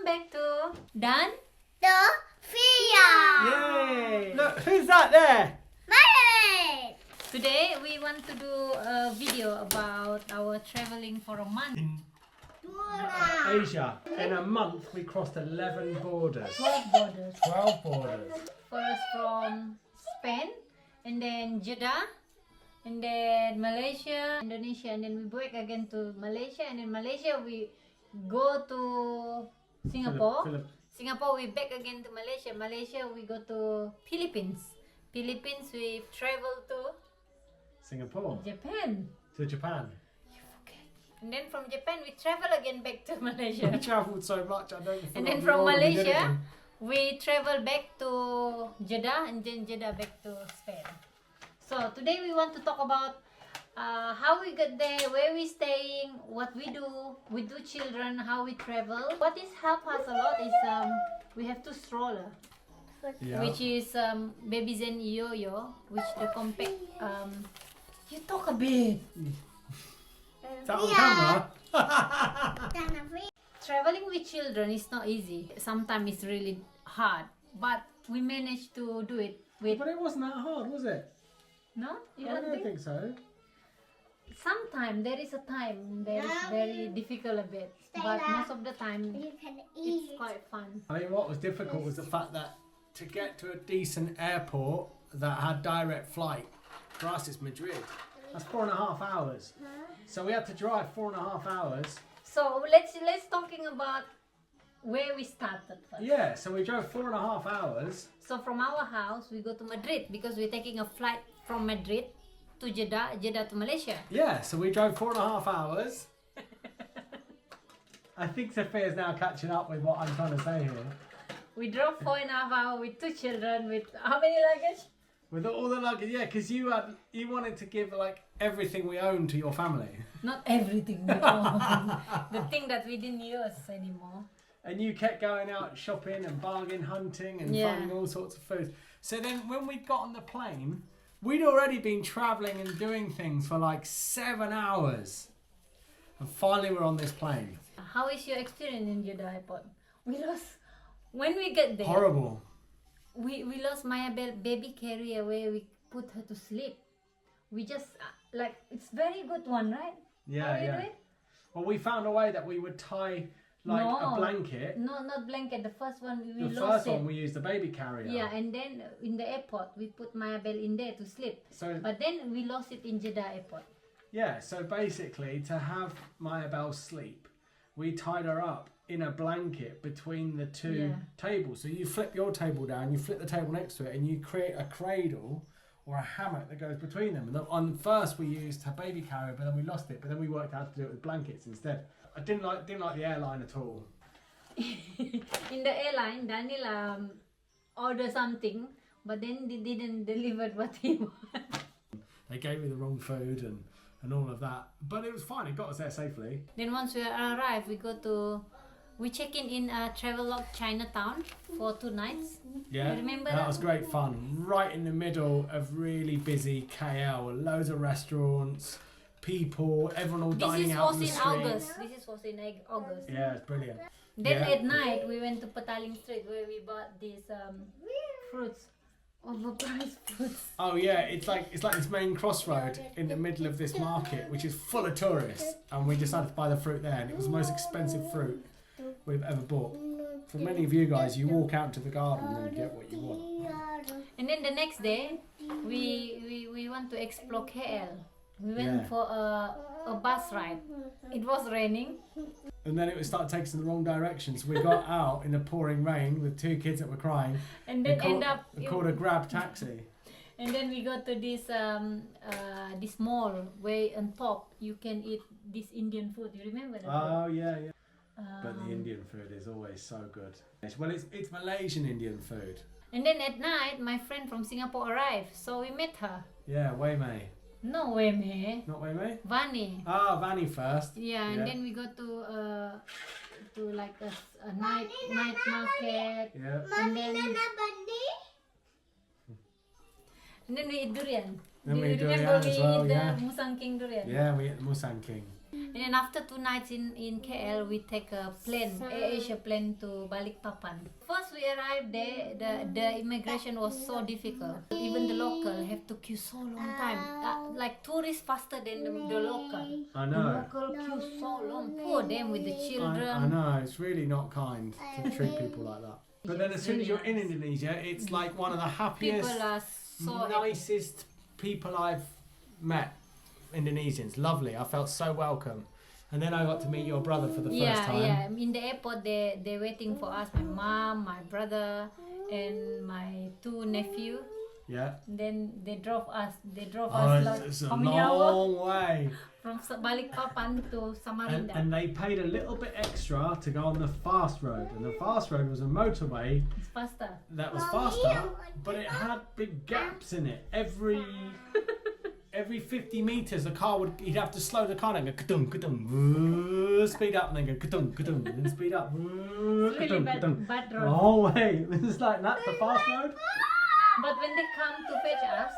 Welcome back to Dan The Field. Yay! Look, who's that there? Married. Today we want to do a video about our traveling for a month. Asia. In a month, we crossed 11 borders. 12 borders. 12 borders. First from Spain, and then Jeddah, and then Malaysia, Indonesia, and then we back again to Malaysia, and then Malaysia we go to Singapore. Singapore we back again to Malaysia. Malaysia we go to Philippines. Philippines we travel to Singapore. Japan. To Japan. And then from Japan we travel again back to Malaysia. We travelled so much, I don't And then from Malaysia we travel back to Jeddah, and then Jeddah back to Spain. So today we want to talk about how we get there, where we staying, what we do with two children, how we travel. What is help us a lot is we have two stroller, which is Baby Zen Yo-Yo, which the compact. You talk a bit. Is that on camera? Traveling with children is not easy. Sometimes it's really hard, but we managed to do it with. But it wasn't that hard, was it? No, you I don't don't think so. Sometimes there is a time that is very difficult a bit, but most of the time You can it's eat. quite fun. I mean, what was difficult was the fact that to get to a decent airport that had direct flight, for us it's Madrid. That's 4.5 hours. So we had to drive 4.5 hours. So let's talking about where we started first. Yeah, so we drove 4.5 hours. So from our house we go to Madrid because we're taking a flight from Madrid to Jeddah, Jeddah to Malaysia. Yeah, so we drove 4.5 hours. I think Sophia's now catching up with what I'm trying to say here. We drove 4.5 hours with two children with how many luggage? With all the luggage, yeah, because you wanted to give like everything we own to your family. Not everything we own. The thing that we didn't use anymore. And you kept going out shopping and bargain hunting and finding all sorts of food. So then when we got on the plane, we'd already been travelling and doing things for like 7 hours. And finally we're on this plane. How is your experience in Jeddah airport? We lost, when we get there, Horrible. we lost Maya baby carrier where we put her to sleep. We just, like, it's very good one, right? Yeah, How we yeah. do it? Well, we found a way that we would tie like a blanket. No, not blanket. The first one we The lost first it. one we used the baby carrier. Yeah, and then in the airport we put Maya in there to sleep. So But then we lost it in Jeddah airport. yeah, so basically to have Maya sleep, we tied her up in a blanket between the two tables. So you flip your table down, you flip the table next to it, and you create a cradle or a hammock that goes between them. And on first we used her baby carrier, but then we lost it. But then we worked out how to do it with blankets instead. I didn't like the airline at all. In the airline, Daniel ordered something, but then they didn't deliver what he wanted. They gave me the wrong food and all of that. But it was fine, it got us there safely. Then once we arrive, we check in Travelodge Chinatown for 2 nights. Yeah, You remember that that? was great fun. Right in the middle of really busy KL, with loads of restaurants, people, everyone all dining out on the street. This was in August. Yeah, it's brilliant. Then Yeah. at night we went to Petaling Street where we bought these fruits, overpriced fruits. Oh yeah, it's like this main crossroad in the middle of this market, which is full of tourists, and we decided to buy the fruit there, and it was the most expensive fruit we've ever bought. For many of you guys, you walk out to the garden and get what you want. And then the next day we want to explore KL. We went Yeah. for a bus ride. It was raining. And then it started taking us in the wrong direction, so we got out in the pouring rain with 2 kids that were crying. And then We called a grab taxi. And then we go to this mall where on top you can eat this Indian food. You remember that? Oh yeah, yeah. But the Indian food is always so good. Well, it's Malaysian Indian food. And then at night, my friend from Singapore arrived, so we met her. Yeah, Wei Mei. No way, me. Not Wei Mei? Vani. Ah, Vanny first. Yeah, and then we go to like a night market. Yeah. And then we eat durian. Then Do we you eat remember durian we as well, eat the yeah. Musang King durian? Yeah, we ate the Musang King. And then after 2 nights in KL, we take a plane, Asia plane to Balikpapan. First we arrived there, the immigration was so difficult. Even the local have to queue so long time. Like tourists faster than the local. I The know. local queue so long. Poor them with the children. I know, it's really not kind to treat people like that. But then as soon as you're in Indonesia, it's like one of the happiest, People are so nicest people I've met. Indonesians, lovely. I felt so welcome. And then I got to meet your brother for the first time. Yeah. In the airport, they're waiting for us. My mom, my brother, and my 2 nephews. Yeah. Then they drove us. Oh, like it's a how many hours? long way. From Balikpapan to Samarinda. And they paid a little bit extra to go on the fast road. And the fast road was a motorway It's faster. that was faster, but it had big gaps in it. Every 50 meters, he'd have to slow the car down and go ka-dung, ka-dung, speed up and then go ka-dung, ka-dung, and then speed up. It's really bad road. The whole way. It's like that's the fast road. But when they come to fetch us,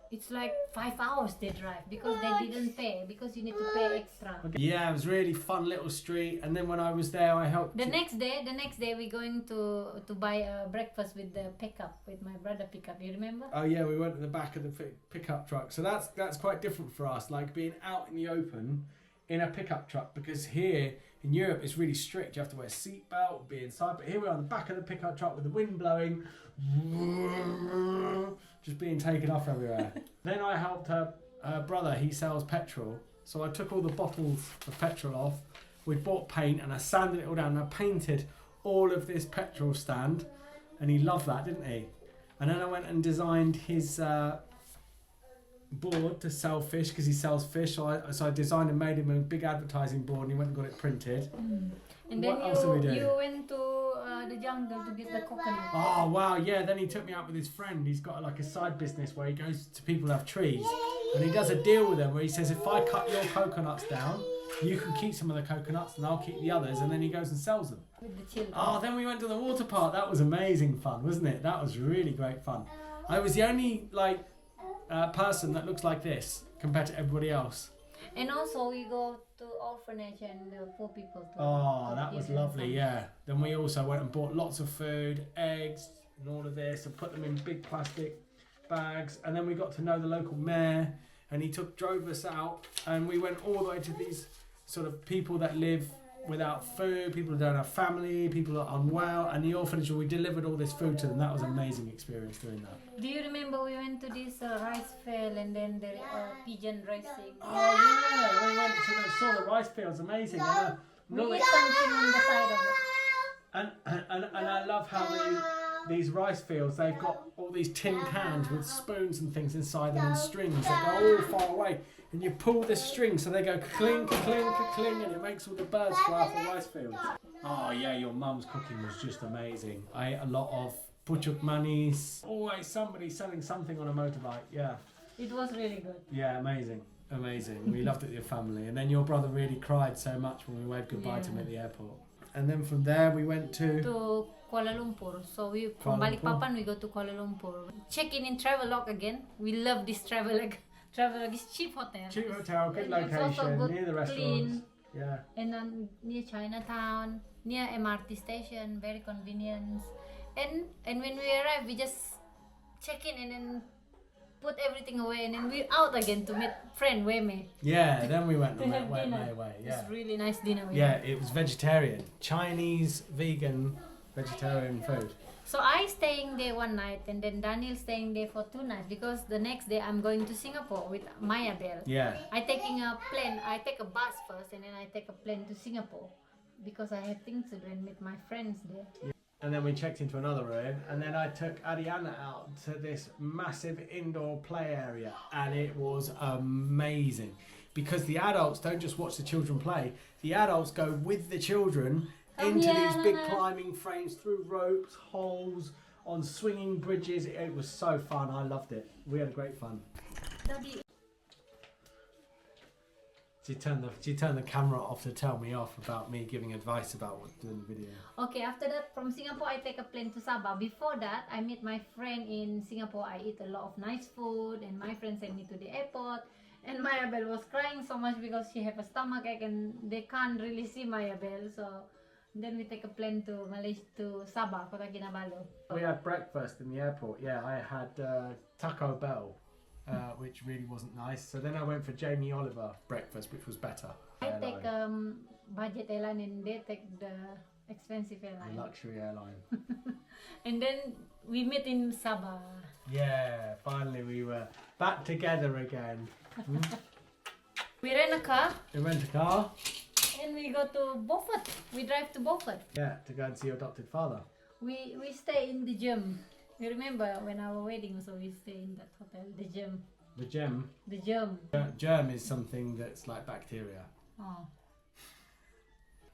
it's like 5 hours they drive because they didn't pay, because you need to pay extra. Yeah, it was really fun little street. And then when I was there, I helped. The next day we're going to buy a breakfast with the pickup, with my brother pickup. You remember? Oh yeah, we went to the back of the pickup truck. So that's quite different for us, like being out in the open in a pickup truck, because here in Europe it's really strict. You have to wear a seatbelt, be inside. But here we're on the back of the pickup truck with the wind blowing, just being taken off everywhere. Then I helped her brother. He sells petrol, so I took all the bottles of petrol off. We bought paint and I sanded it all down and I painted all of this petrol stand, and he loved that, didn't he? And then I went and designed his board to sell fish, because he sells fish. So I designed and made him a big advertising board, and he went and got it printed. And then What else did we do? you went to the jungle to get the coconut. Oh wow, yeah. Then he took me out with his friend. He's got like a side business where he goes to people who have trees, and he does a deal with them where he says, if I cut your coconuts down, you can keep some of the coconuts and I'll keep the others. And then he goes and sells them. With the children. Oh, then we went to the water park. That was amazing fun, wasn't it? That was really great fun. I was the only person that looks like this compared to everybody else. And also we go to orphanage and poor people. Oh, that was lovely, yeah. Then we also went and bought lots of food, eggs and all of this, and put them in big plastic bags. And then we got to know the local mayor, and he drove us out, and we went all the way to these sort of people that live without food, people who don't have family, people that are unwell, and the orphanage, we delivered all this food to them. That was an amazing experience doing that. Do you remember we went to this rice field and then the pigeon racing? Oh yeah, we went to saw the rice fields, amazing. We ate something on the side of it. And I love how these rice fields, they've got all these tin cans with spoons and things inside them and strings that go all far away. And you pull this string so they go clink, clink, clink, and it makes all the birds fly off the rice fields. Oh yeah, your mum's cooking was just amazing. I ate a lot of pucuk manis. Always somebody selling something on a motorbike, yeah. It was really good. Yeah, amazing. Amazing. We loved it with your family. And then your brother really cried so much when we waved goodbye to him at the airport. And then from there we went to Kuala Lumpur. So from Balikpapan we go to Kuala Lumpur. Check in Travelodge again. We love this Travelodge. Travelodge is cheap hotel. Cheap hotel, good And it's also location, good, near the restaurants. clean. Yeah. And near Chinatown, near MRT station, very convenient. And when we arrive, we just check in and then put everything away, and then we're out again to meet friend Weme. Yeah, then we went To and have went dinner. away. Yeah. It's really nice dinner. Yeah, it was vegetarian, Chinese, vegan, vegetarian food. So I staying there 1 night, and then Daniel staying there for 2 nights, because the next day I'm going to Singapore with Maya Bell. Yeah. I take a bus first, and then I take a plane to Singapore, because I have things to do and meet my friends there. And then we checked into another room, and then I took Ariana out to this massive indoor play area, and it was amazing, because the adults don't just watch the children play, the adults go with the children into these big climbing frames, through ropes, holes, on swinging bridges. It was so fun. I loved it. We had great fun. Daddy. She turned the camera off to tell me off about me giving advice about what to do in the video. Okay, after that, from Singapore, I take a plane to Sabah. Before that, I meet my friend in Singapore. I eat a lot of nice food, and my friend sent me to the airport. And Mayabel was crying so much because she have a stomach ache and they can't really see Mayabel. So then we take a plane to Malaysia, to Sabah, Kota Kinabalu. We had breakfast in the airport. Yeah, I had Taco Bell, which really wasn't nice. So then I went for Jamie Oliver breakfast, which was better. I take budget airline and they take the expensive airline. The luxury airline. And then we met in Sabah. Yeah, finally we were back together again. We rent a car We rent a car. and we go to Beaufort. We drive to Beaufort. Yeah, to go and see your adopted father. We stay in the gym. You remember when our wedding, so we stay in that hotel, the gym. The gem. The gym. Germ is something that's like bacteria. Oh.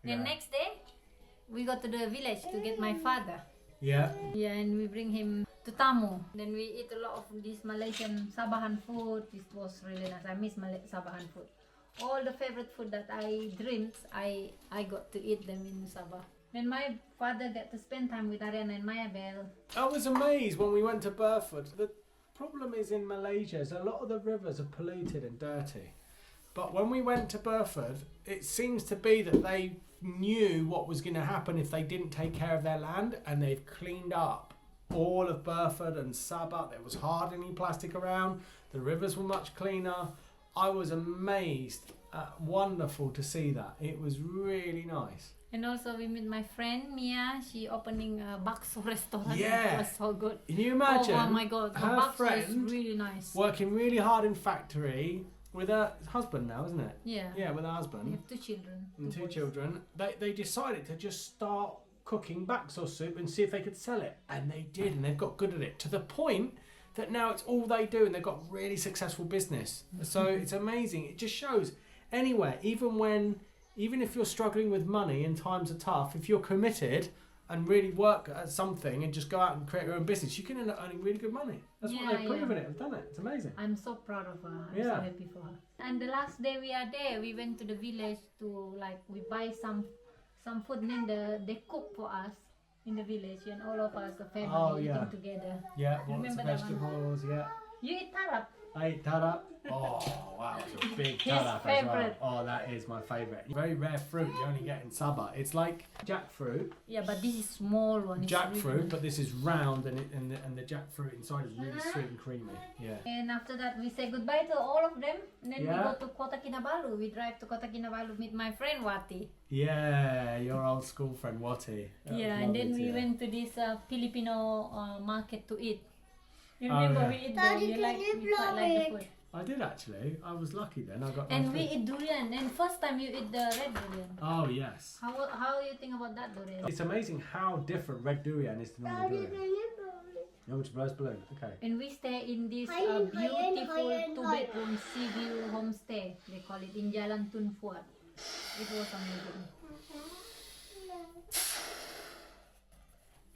Yeah. Then next day, we go to the village to get my father. Yeah. Yeah, and we bring him to Tamu. Then we eat a lot of this Malaysian Sabahan food. This was really nice. I miss Sabahan food. All the favorite food that I dreamed, I got to eat them in Sabah. Then my father got to spend time with Ariana and Mayabel. I was amazed when we went to Burford. The problem is in Malaysia is a lot of the rivers are polluted and dirty. But when we went to Burford, it seems to be that they knew what was going to happen if they didn't take care of their land, and they've cleaned up all of Burford and Sabah. There was hardly any plastic around. The rivers were much cleaner. I was amazed. Wonderful to see that. It was really nice. And also we meet my friend Mia. She opening a bakso restaurant. Yeah. It was so good. Can you imagine? Oh my god, the her bakso friend is really nice. working really hard in factory with her husband now, isn't it? Yeah. Yeah, with her We husband have two children. and two boys. children. They decided to just start cooking bakso soup and see if they could sell it. And they did, and they've got good at it to the point that now it's all they do, and they've got really successful business. So it's amazing. It just shows anywhere, even if you're struggling with money and times are tough, if you're committed and really work at something and just go out and create your own business, you can end up earning really good money. That's what they've proven it. They've done it. It's amazing. I'm so proud of her. I'm so Yeah. happy for her. And the last day we are there, we went to the village to we buy some food, and then they cook for us in the village, and all of us, the family, yeah. eating together. Yeah, lots Remember of that one? vegetables, yeah. You eat tarap. I ate tarap. Oh, wow, it's a big His tarap as well. favourite. Oh, that is my favourite. Very rare fruit you only get in Sabah. It's like jackfruit, Yeah, but this is small one. It's jackfruit, really but this is round and the jackfruit inside is really sweet and creamy. Yeah. And after that, we say goodbye to all of them. And then Yeah. we go to Kota Kinabalu. We drive to Kota Kinabalu, meet my friend Wati. Yeah, your old school friend Wati. That was Yeah, and then lovely we to- went to this Filipino market to eat. You Oh, remember yeah. we eat there? Daddy, We can like you we quite blow like the it? food. I did actually. I was lucky then. I got. And nice we food. eat durian. And first time you eat the red durian. Oh yes. How you think about that durian? It's amazing how different red durian is to normal Daddy, durian. can you blow it? You want me to blow this balloon? Okay. And we stay in this Higher, beautiful higher, two-bedroom sea view homestay. They call it in Jalan Tun Fuad. It was amazing.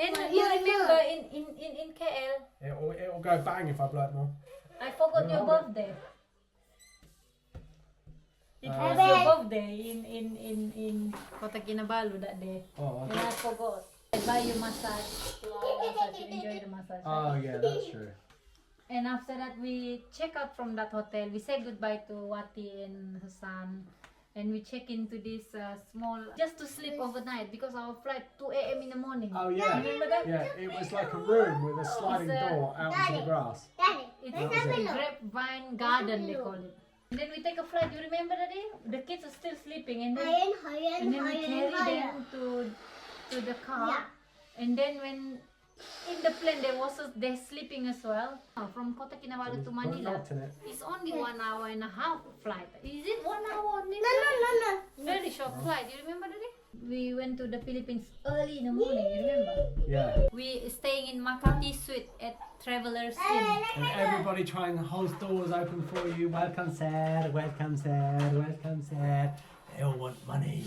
And you remember in KL, It'll go bang if I blow it more. I forgot your Hold it. birthday. It Uh, was your birthday in Kota Kinabalu that day. Oh, And I forgot. I buy you massage. You enjoy the massage. oh yeah, that's true. And after that, we check out from that hotel. We say goodbye to Wati and her son. And we check into this small, just to sleep overnight because our flight 2 a.m. in the morning. Oh yeah. Remember that? Yeah, it was like a room with a sliding It's a- door out into the grass. Daddy, It's That was a it. grapevine garden, they call it. And then we take a flight. You remember that day? The kids are still sleeping, and then higher, and then we higher, carry higher. them to the car. Yeah. And then when in the plane they're sleeping as well. From Kota Kinabalu to Put a Manila. knot in it. It's only 1 hour and a half flight. Is it 1 hour only? No. Very short flight. You remember that day? We went to the Philippines early in the morning. You remember? Yeah. We staying in Makati Suite at Travelers Inn. And everybody trying to hold doors open for you. Welcome, sir. Welcome, sir. Welcome, sir. They all want money.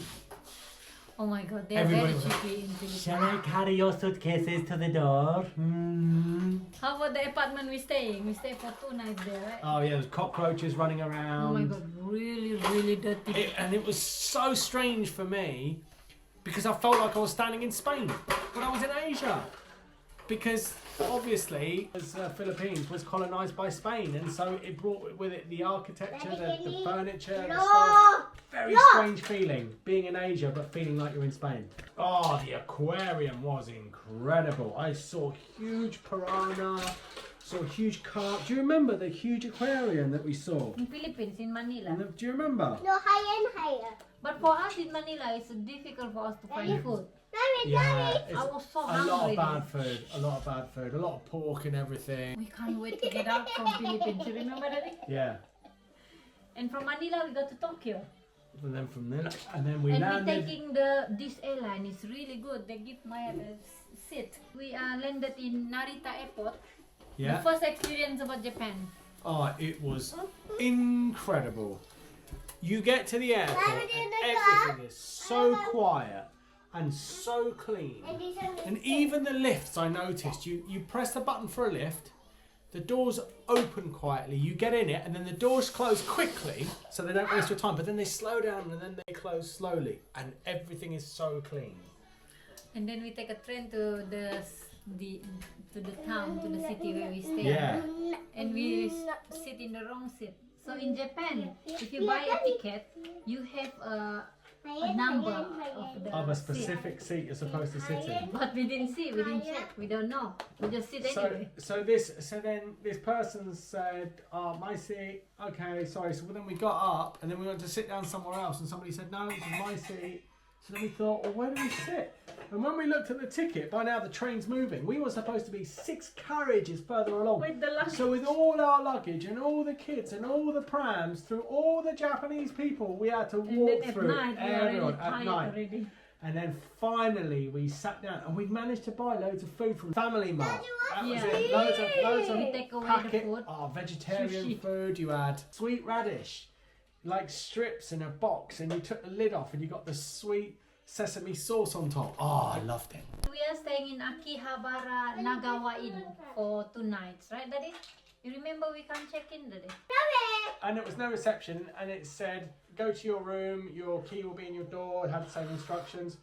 Oh my God, they're Everybody very was- cheeky in Philippines. Shall I carry your suitcases to the door? How about the apartment we staying? We stay for 2 nights there, right? Oh yeah, there's cockroaches running Oh around. my God, really dirty. And it was so strange for me because I felt like I was standing in Spain when I was in Asia. because obviously, as Philippines was colonized by Spain, and so it brought with it the architecture, the furniture, the stuff. Very strange feeling being in Asia, but feeling like you're in Spain. Oh, the aquarium was incredible. I saw huge piranha, saw huge carp. Do you remember the huge aquarium that we saw? In Philippines, in Manila. Do you remember? No, higher and higher. But for us in Manila, it's difficult for us to find food. Yeah, it's I was so a hungry. lot of bad food, a lot of bad food, a lot of pork and everything. We can't wait to get out from Philippines. You remember that? Yeah. And from Manila, we go to Tokyo. And then from there, and then we And landed. we're taking this airline. It's really good. They give my seat. We landed in Narita Airport. Yeah. The first experience about Japan. Oh, it was incredible. You get to the airport and everything is so quiet and so clean. And even the lifts, I noticed, you press the button for a lift, the doors open quietly, you get in it, and then the doors close quickly so they don't waste your time, but then they slow down and then they close slowly, and everything is so clean. And then we take a train to the town, to the city where we stay. Yeah. And we sit in the wrong seat. So in Japan, if you buy a ticket, you have a number of a seat. specific seat you're supposed to sit in. But we didn't see, we didn't check, we don't know. We just sit anyway. So then this person said, "Oh, my seat." Okay, sorry. So then we got up and then we went to sit down somewhere else, and somebody said, "No, this is my seat." So then we thought, well, where do we sit? And when we looked at the ticket, by now the train's moving. We were supposed to be 6 carriages further along. With the luggage. So with all our luggage and all the kids and all the prams, through all the Japanese people, we had to walk through everyone at night. Already. And then finally we sat down and we managed to buy loads of food from Family Mart. That was Yeah. it. Loads of We take away packet, the food. vegetarian Sushi. food. You had sweet radish, like strips in a box, and you took the lid off and you got the sweet sesame sauce on top. Oh, I loved it. We are staying in Akihabara Nagawa Inn for 2 nights, right, Daddy? You remember we can't check in, Daddy? And it was no reception, and it said, go to your room, your key will be in your door. It had the same instructions.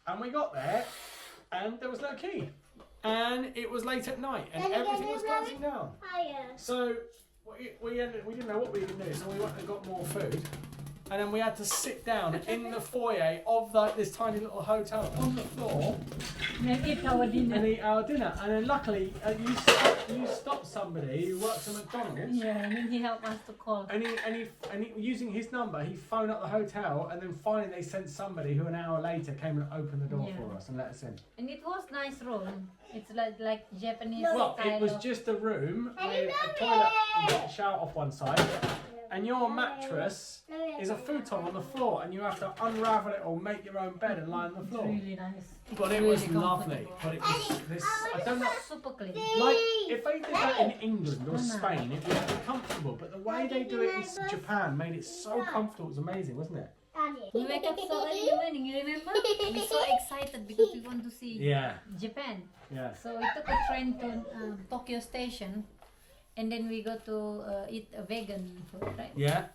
And we got there, and there was no key. And it was late at night, and everything was closing down. So we didn't know what we could do, so we went and got more food. And then we had to sit down in the foyer of this tiny little hotel on the floor And eat our dinner. and eat our dinner. And then luckily, you stopped somebody who works at McDonald's. Yeah, and then he helped us to call. And he using his number, he phoned up the hotel, and then finally they sent somebody who an hour later came and opened the door for us and let us in. And it was nice room. It's like Japanese Well, style it was of- just a room with a toilet and a shower off one side, and your mattress is a futon on the floor, and you have to unravel it or make your own bed and lie on the floor. really nice. But it Really was lovely. comfortable. But it was this. I don't know. Super clean. Like, if they did that in England or Spain, it would be comfortable. But the way they do it in Japan made it so comfortable. It was amazing, wasn't it? We wake up so early in the morning, you remember? We're so excited because we want to see Yeah. Japan. Yeah. So we took a train to Tokyo Station, and then we go to eat a vegan food, right? Yeah.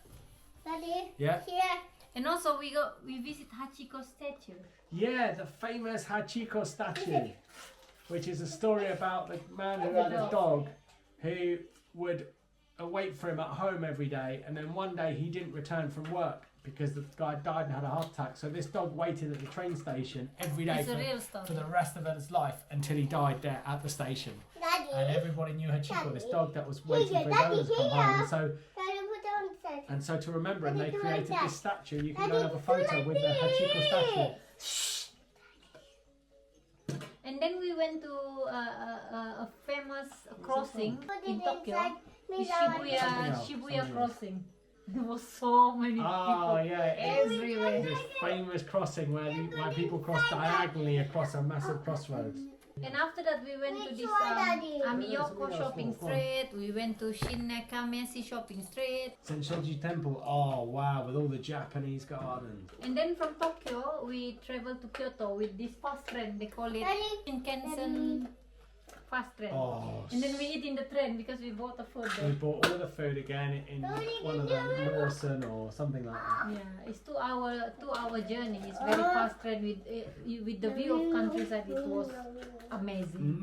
Daddy, Yeah. here. And also we visit Hachiko statue. Yeah, the famous Hachiko statue, which is a story about the man who had a dog who would wait for him at home every day, and then one day he didn't return from work because the guy died and had a heart attack. So this dog waited at the train station every day It's a real story. for the rest of his life until he died there at the station. Daddy. And everybody knew Hachiko, this dog that was waiting for his owner to come home. Daddy, put on the And so to remember him, they created this statue. You can go and have a photo with the Hachiko statue. And then we went to a famous crossing in Tokyo, the Shibuya Something crossing. There was so many people Oh yeah, everywhere. this famous crossing where people cross diagonally across a massive crossroads. And after that, we went to this Amiyoko shopping street. We went to Shinnakamesi shopping street. Senshoji Temple. Oh wow, with all the Japanese gardens. And then from Tokyo, we traveled to Kyoto with this fast train. They call it Shinkansen fast train. Oh, And then we eat in the train because we bought the food we there. bought all the food again in one of the Lawson or something like that. Yeah, it's 2 hour journey. It's very fast train with the view of countryside. It was amazing.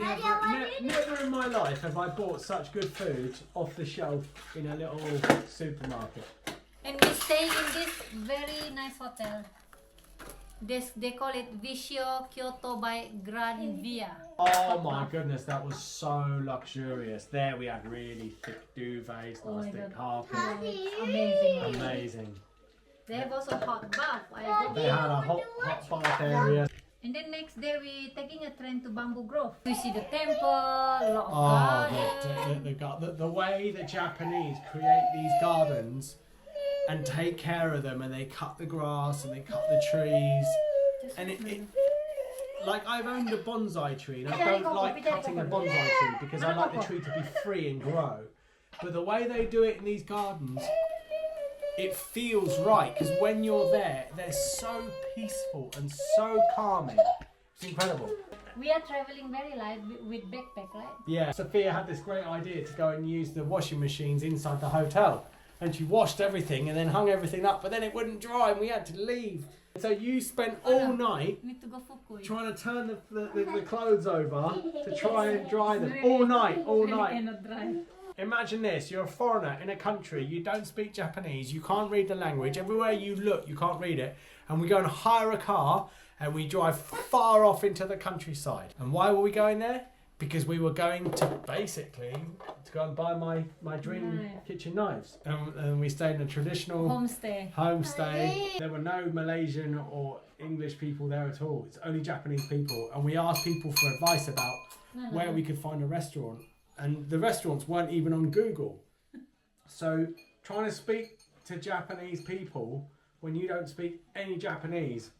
Never in my life have I bought such good food off the shelf in a little supermarket. And we stay in this very nice hotel. They call it Visio Kyoto by Grand Via. Oh my goodness, that was so luxurious. There we had really thick duvets, Oh nice my thick God. carpet. It's amazing. Amazing. They have also hot bath. They had a hot bath area. And then next day we taking a train to Bamboo Grove. We see the temple, a lot of gardens. The way the Japanese create these gardens and take care of them, and they cut the grass and they cut the trees, and it like I've owned a bonsai tree and I don't like cutting a bonsai tree because I like the tree to be free and grow, but the way they do it in these gardens, it feels right, because when you're there, they're so peaceful and so calming. It's incredible. We are traveling very light with backpack, right? Yeah, Sophia had this great idea to go and use the washing machines inside the hotel. And she washed everything and then hung everything up, but then it wouldn't dry and we had to leave. So you spent all night Need to go Fukui. trying to turn the clothes over to try and dry them. All night. Cannot dry. Imagine this, you're a foreigner in a country, you don't speak Japanese, you can't read the language, everywhere you look you can't read it, and we go and hire a car and we drive far off into the countryside. And why were we going there? Because we were going to basically to go and buy my dream kitchen knives. And we stayed in a traditional homestay. There were no Malaysian or English people there at all. It's only Japanese people. And we asked people for advice about where we could find a restaurant. And the restaurants weren't even on Google. So trying to speak to Japanese people when you don't speak any Japanese.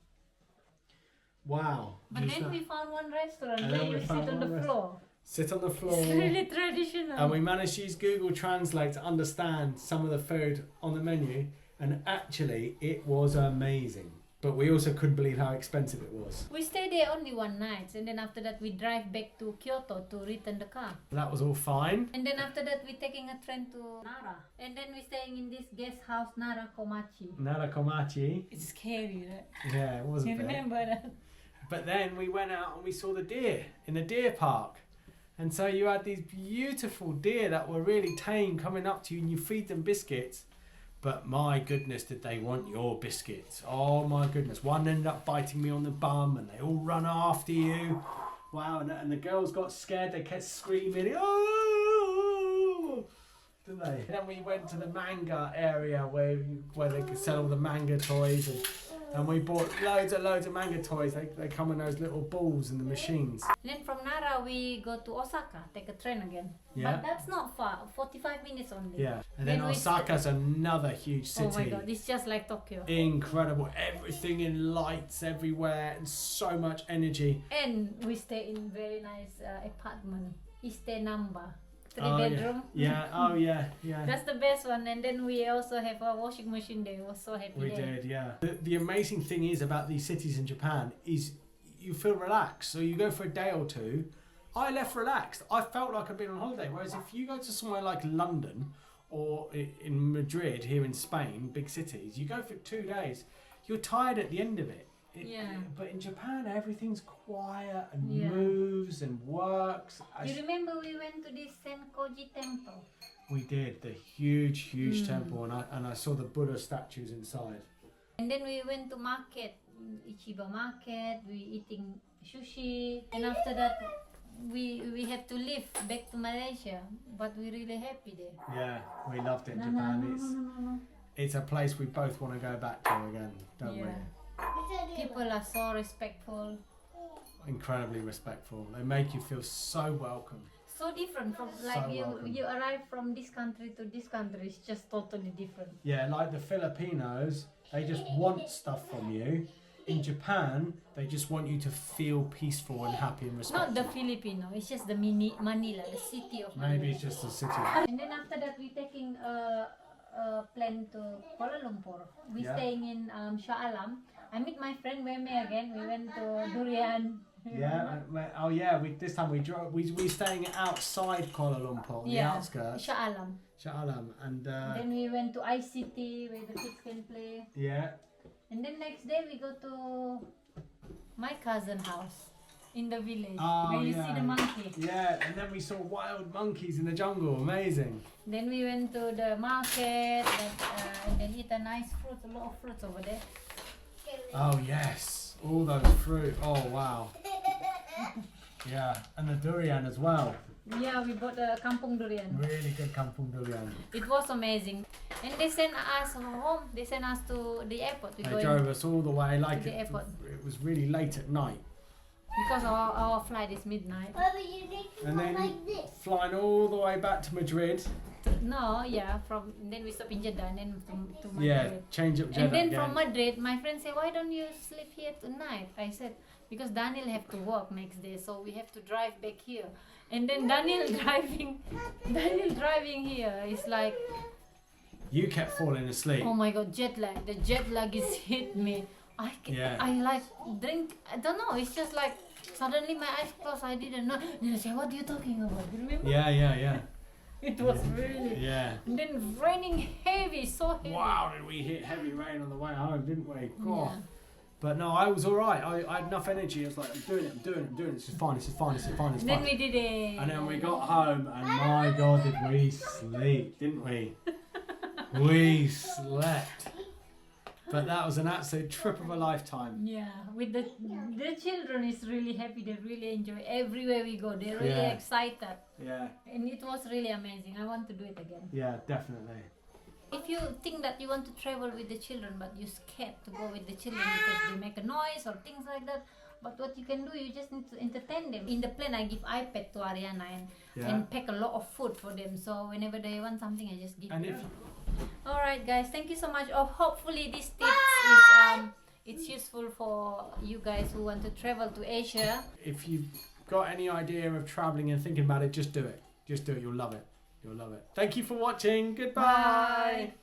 Wow. But then we found one restaurant And where then we you sit found on one the floor. Sit on the floor. It's really traditional. And we managed to use Google Translate to understand some of the food on the menu. And actually, it was amazing. But we also couldn't believe how expensive it was. We stayed there only one night, and then after that we drive back to Kyoto to return the car. That was all fine. And then after that we're taking a train to Nara. And then we're staying in this guest house, Nara Komachi. Narakomachi. It's scary, right? Yeah, it wasn't You bad. remember that? But then we went out and we saw the deer in the deer park. And so you had these beautiful deer that were really tame coming up to you, and you feed them biscuits. But my goodness, did they want your biscuits. Oh my goodness. One ended up biting me on the bum and they all run after you. Wow, and the girls got scared. They kept screaming, oh! Didn't they? And then we went to the manga area where they could sell all the manga toys. And we bought loads of manga toys. They come in those little balls in the machines. And then from Nara we go to Osaka, take a train again. Yeah. But that's not far, 45 minutes only. Yeah. And then Then we Osaka's another huge city. Oh my god, it's just like Tokyo. Incredible. Everything in lights everywhere and so much energy. And we stay in very nice apartment, Iste Namba. 3 Oh, bedroom. Yeah. Oh yeah. That's the best one. And then we also have a washing machine there. We were so happy We there. did, yeah. The amazing thing is about these cities in Japan is you feel relaxed. So you go for a day or two. I left relaxed. I felt like I'd been on holiday. Whereas if you go to somewhere like London or in Madrid here in Spain, big cities, you go for 2 days, you're tired at the end of it. But in Japan, everything's quiet and moves and works. You remember we went to this Senkoji temple? We did, the huge temple, and I saw the Buddha statues inside. And then we went to market, Ichiba market, we eating sushi. And after that, we have to leave back to Malaysia. But we're really happy there. Yeah, we loved it, Japan. It's a place we both want to go back to again, don't we? People are so respectful. Incredibly respectful. They make you feel so welcome. So different from like you arrive from this country to this country. It's just totally different. Yeah, like the Filipinos, they just want stuff from you. In Japan, they just want you to feel peaceful and happy and respectful. Not the Filipino. It's just the Manila, the city of Manila. Maybe it's just the city. And then after that, we're taking a plane to Kuala Lumpur. We're staying in Shah Alam. I meet my friend Meme again. We went to Durian Yeah. Oh yeah. This time we drove. We staying outside Kuala Lumpur, on the outskirts. Shah Alam. Shah Alam, and Then we went to ICT where the kids can play. yeah. And then next day we go to my cousin's house in the village Oh, where you see the monkey. Yeah, and then we saw wild monkeys in the jungle. Amazing. Then we went to the market and then eat a nice fruit, a lot of fruits over there. Oh yes, all those fruit. Oh wow. Yeah, and the durian as well. Yeah, we bought a kampung durian. Really good kampung durian. It was amazing. And they sent us home. They sent us to the airport. They drove us all the way. Like the airport. It was really late at night. Because our flight is midnight. Baba, you need to And go then like this. flying all the way back to Madrid. No, yeah, then we stop in Jeddah and then to Madrid. Yeah, change up Jeddah And then again. from Madrid, my friend said, why don't you sleep here tonight? I said, because Daniel have to work next day, so we have to drive back here. And then Daniel driving here is like, You kept falling asleep. oh my god, jet lag. The jet lag is hit me. I like drink, I don't know, it's just like, suddenly my eyes closed, I didn't know. Then I said, what are you talking about? You remember? Yeah. It was really, Yeah. and then raining heavy, so heavy. Wow, did we hit heavy rain on the way home, didn't we? God. Yeah. But no, I was alright. I had enough energy. I was like, I'm doing it. This is fine. And then we did it. And then we got home, and my God, did we sleep, didn't we? We slept. But that was an absolute trip of a lifetime. Yeah, with the children is really happy. They really enjoy everywhere we go. They're really excited, Yeah, and it was really amazing. I want to do it again. yeah, definitely. If you think that you want to travel with the children, but you're scared to go with the children because they make a noise or things like that, but what you can do, you just need to entertain them. In the plane, I give iPad to Ariana and pack a lot of food for them. So whenever they want something, I just give And them. if Alright guys, thank you so much. Hopefully this tips is it's useful for you guys who want to travel to Asia. if you've got any idea of traveling and thinking about it, just do it. Just do it. You'll love it. You'll love it. Thank you for watching. Goodbye. Bye.